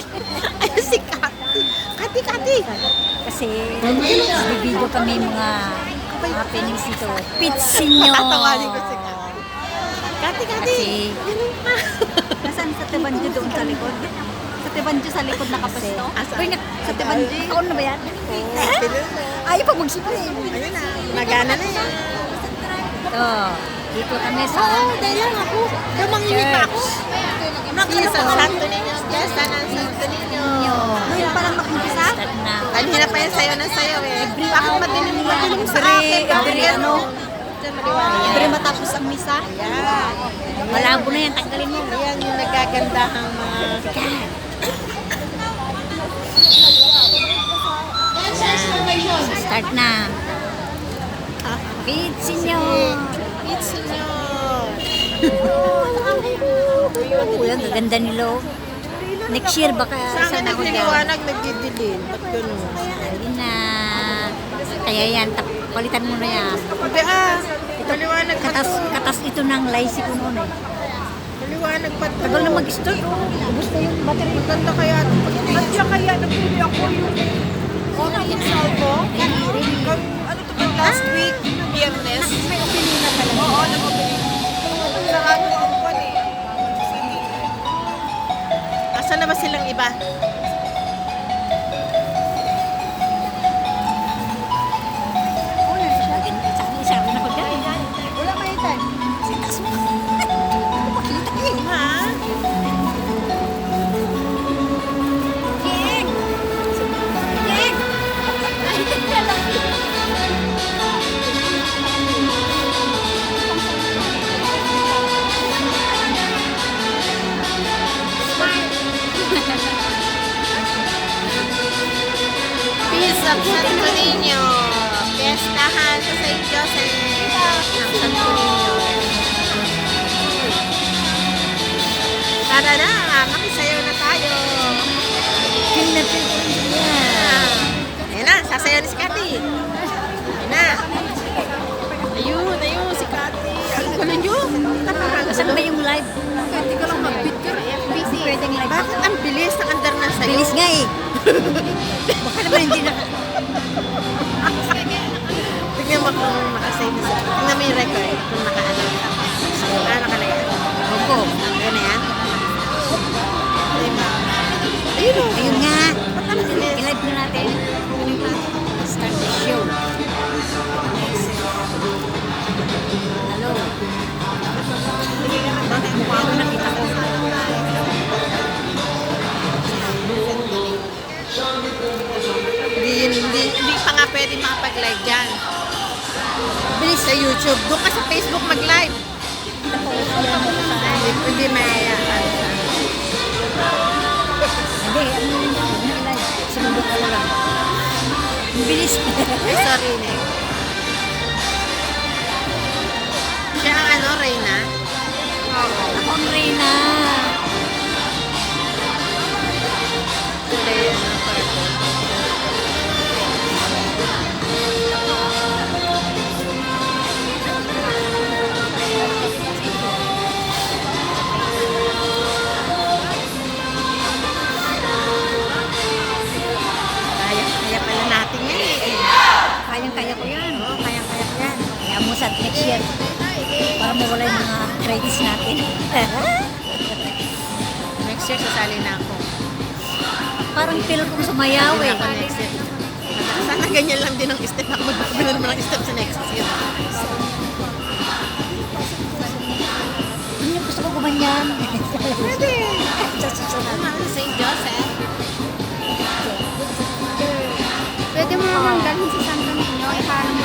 Ay, si Kati. Kati. Kasi video kami mga happenings dito. Pitsinyo. Tatawanin ko si Kati. Kati. Kasi, Ganun pa. nasaan sa Tebanjo doon sa likod? Sa Tebanjo sa likod nakapasto? Asa? Uy, sa Tebanjo. Taon na ba yan? Ayaw pa mag-spray. Ayun na. Nagana na yan. Ito, dito kami sa Dahil lang ako. Dumangili pa ako. Dito. Sa Santo Niño. Yes, Santo Niño. Ngayon pa lang mag-umpisa? Start na. Kanina pa yan sayo ng sayo eh. Bakit madilim sa akin? Every ano? Diyan maliwanag. Pero matapos ang misa? Yan. Malabo na yan, tanggalin mo. Yan yung nagagandahang mga... Start na. Pitsinyo. Pitsinyo. Oh, yan, gaganda nilo. Next year baka Sa akin ako dyan. nagliliwanag, nagdidilim. Ba't ganun? Ayun na. Kaya yan, palitan mo na yan. Hindi maliwanag pa to. Katas ito ng laisi ko noon eh. Maliwanag pa to. Tagal na mag-start. Ubus na yung battery. Maganda kaya ito. Nandiyan kaya nabuli ako yung... install ko? Ano to ba? Last week, Biyernes. May opinion na pala. Oo, nag-opening. Sarado yung kwan eh. Asa na ba silang iba? Wala may time. Sitas mo. Makita eh. Ha? King! King! Peace of Santo Niño. Piestahan sa St. Joseph ng Santo Niño. Tara na, makisayaw na tayo. King na king. Ayan na, sasayaw ni si Kati. Ayan na. Ayun, si Kati. Ang gulo nyo. Saan ba yung live? Hindi ka lang mag-beat ka. Busy. Pwedeng live. Bakit ang bilis ng andar na sa'yo? Bilis nga eh. Baka naman hindi na. Tignan mo kung makasave na sa'yo. Tignan mo yung record kung nakaano. Ano ka na yan? Opo. Ano na yan? Ayun o. Ayun nga. Ba't ang bilis? I-live na natin. Start the show. Hello. Ako nakita ko. Hindi pa nga pwede makapag-live dyan. Bilis sa YouTube. Doon ka sa Facebook mag-live. Hindi mayayaan. Hindi, ano yun? I-live. Sumundok ko lang. Bilis. Ay, sorry na. Siya ang ano, Reyna? Oo. Ako ang Reyna. Hindi, ano, purple. Kaya pala natin yan eh. Kayang-kaya ko yan. Oo, kaya ko yan. Kaya mo sa next year. Para mawala yung mga credits natin. Next year, sasali na ako. Parang feel kong sumayaw eh. Ako next year. Sana ganyan lang din ang step. Ako magpapila naman ang step sa next year. Ano gusto ko gumanyan? Pwede. Sa susunod. Ano, St. Joseph? Pwede mo naman dalhin sa Santo Niño, iparang